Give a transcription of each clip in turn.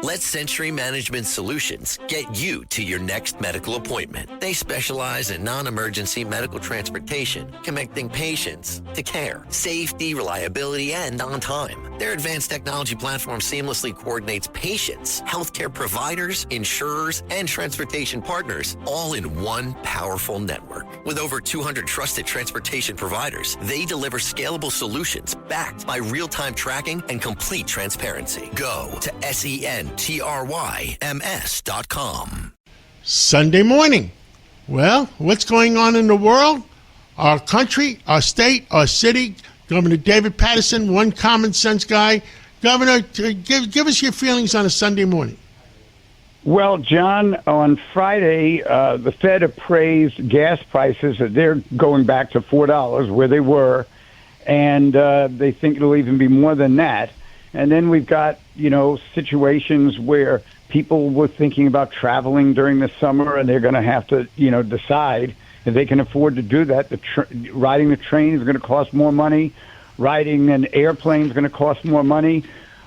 Let Century Management Solutions get you to your next medical appointment. They specialize in non-emergency medical transportation, connecting patients to care, safety, reliability, and on time. Their advanced technology platform seamlessly coordinates patients, healthcare providers, insurers, and transportation partners all in one powerful network. With over 200 trusted transportation providers, they deliver scalable solutions backed by real-time tracking and complete transparency. Go to SENTRYMS.com. Sunday morning. Well, what's going on in the world? Our country, our state, our city. Governor David Paterson, one common sense guy. Governor, give us your feelings on a Sunday morning. Well, John, on Friday, the Fed appraised gas prices. They're going back to $4 where they were, and they think it'll even be more than that. And then we've got, situations where people were thinking about traveling during the summer, and they're going to have to, decide if they can afford to do that. Riding the train is going to cost more money. Riding an airplane is going to cost more money.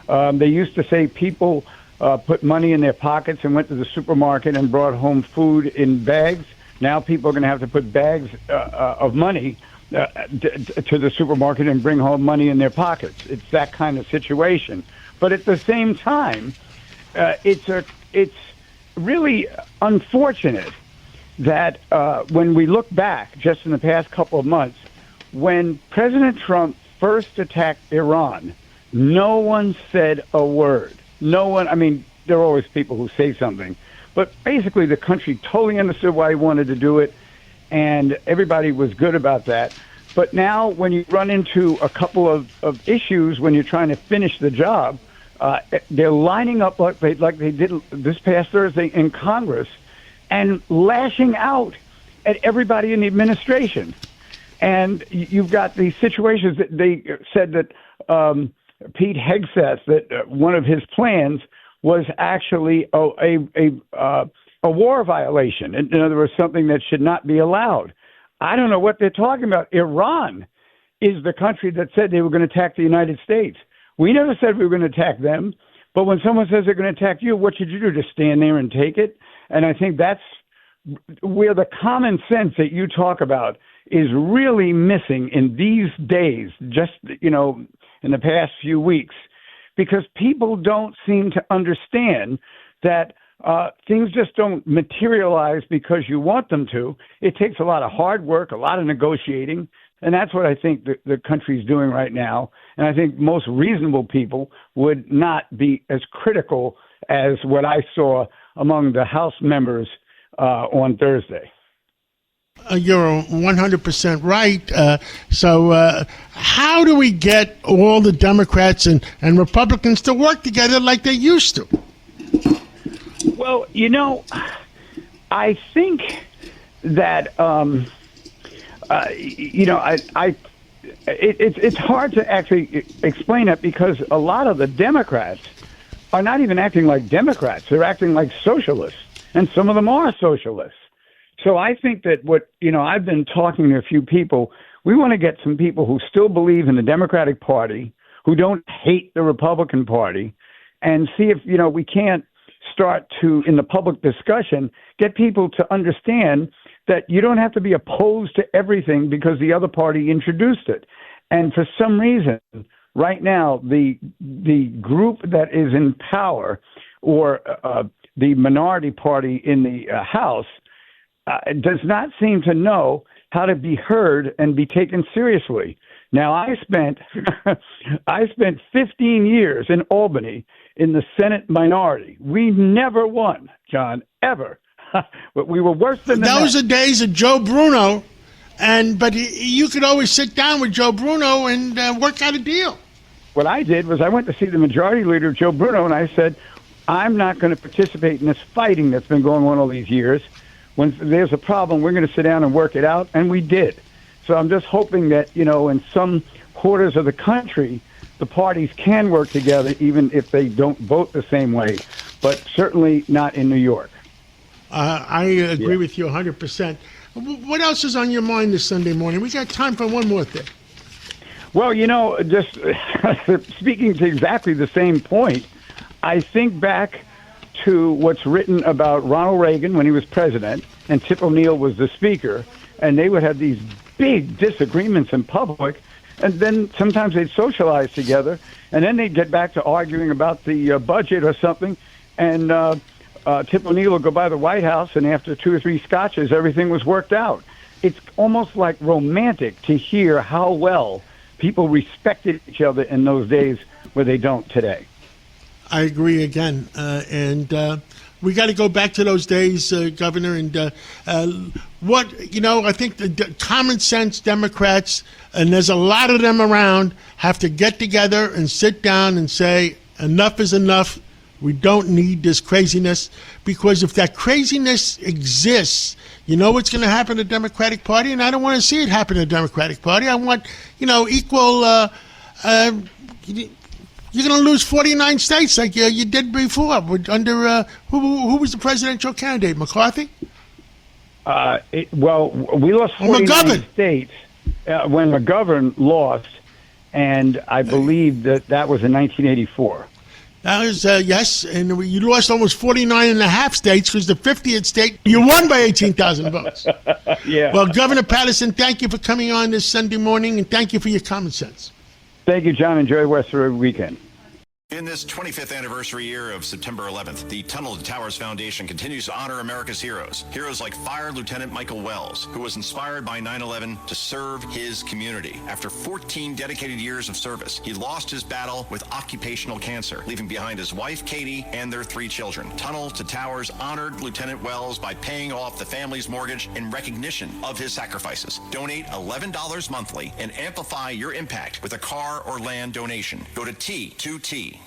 They used to say people put money in their pockets and went to the supermarket and brought home food in bags. Now people are going to have to put bags of money to the supermarket and bring home money in their pockets. It's that kind of situation. But at the same time, it's really unfortunate that when we look back just in the past couple of months, when President Trump first attacked Iran, no one said a word. No one, there are always people who say something, but basically the country totally understood why he wanted to do it, and everybody was good about that. But now when you run into a couple of issues when you're trying to finish the job, they're lining up like they did this past Thursday in Congress and lashing out at everybody in the administration. And you've got these situations that they said that Pete Hegseth, that one of his plans was actually a war violation. In other words, something that should not be allowed. I don't know what they're talking about. Iran is the country that said they were going to attack the United States. We never said we were going to attack them. But when someone says they're going to attack you, what should you do? Just stand there and take it? And I think that's where the common sense that you talk about is really missing in these days, just, in the past few weeks, because people don't seem to understand that things just don't materialize because you want them to. It takes a lot of hard work, a lot of negotiating, and that's what I think the country's doing right now. And I think most reasonable people would not be as critical as what I saw among the House members on Thursday. You're 100% right. So how do we get all the Democrats and Republicans to work together like they used to? Well, I think that, it's hard to actually explain it because a lot of the Democrats are not even acting like Democrats. They're acting like socialists, and some of them are socialists. So I think that I've been talking to a few people. We want to get some people who still believe in the Democratic Party, who don't hate the Republican Party, and see if, we can't start to, in the public discussion, get people to understand that you don't have to be opposed to everything because the other party introduced it. And for some reason, right now, the group that is in power, or the minority party in the House, does not seem to know how to be heard and be taken seriously. Now, I spent 15 years in Albany in the Senate minority. We never won, John, ever. But we were worse than that. Those are days of Joe Bruno, but you could always sit down with Joe Bruno and work out a deal. What I did was I went to see the majority leader, Joe Bruno, and I said, I'm not going to participate in this fighting that's been going on all these years. When there's a problem, we're going to sit down and work it out, and we did. So I'm just hoping that, in some quarters of the country, the parties can work together, even if they don't vote the same way, but certainly not in New York. I agree with you 100%. What else is on your mind this Sunday morning? We got time for one more thing. Well, just speaking to exactly the same point, I think back to what's written about Ronald Reagan when he was president and Tip O'Neill was the speaker, and they would have these big disagreements in public, and then sometimes they'd socialize together, and then they'd get back to arguing about the budget or something, and Tip O'Neill would go by the White House, and after 2 or 3 scotches, everything was worked out. It's almost like romantic to hear how well people respected each other in those days where they don't today. I agree again. And we got to go back to those days, Governor. And I think the common sense Democrats, and there's a lot of them around, have to get together and sit down and say, enough is enough. We don't need this craziness, because if that craziness exists, you know what's going to happen to the Democratic Party, and I don't want to see it happen to the Democratic Party. I want, equal. You're going to lose 49 states like you did before under who was the presidential candidate, McCarthy? We lost 49 states when McGovern lost, and I believe that was in 1984. That was, yes, and you lost almost 49 and a half states because the 50th state, you won by 18,000 votes. Yeah. Well, Governor Paterson, thank you for coming on this Sunday morning, and thank you for your common sense. Thank you, John. Enjoy the rest of the weekend. In this 25th anniversary year of September 11th, the Tunnel to Towers Foundation continues to honor America's heroes. Heroes like Fire Lieutenant Michael Wells, who was inspired by 9/11 to serve his community. After 14 dedicated years of service, he lost his battle with occupational cancer, leaving behind his wife, Katie, and their 3 children. Tunnel to Towers honored Lieutenant Wells by paying off the family's mortgage in recognition of his sacrifices. Donate $11 monthly and amplify your impact with a car or land donation. Go to T2T.org.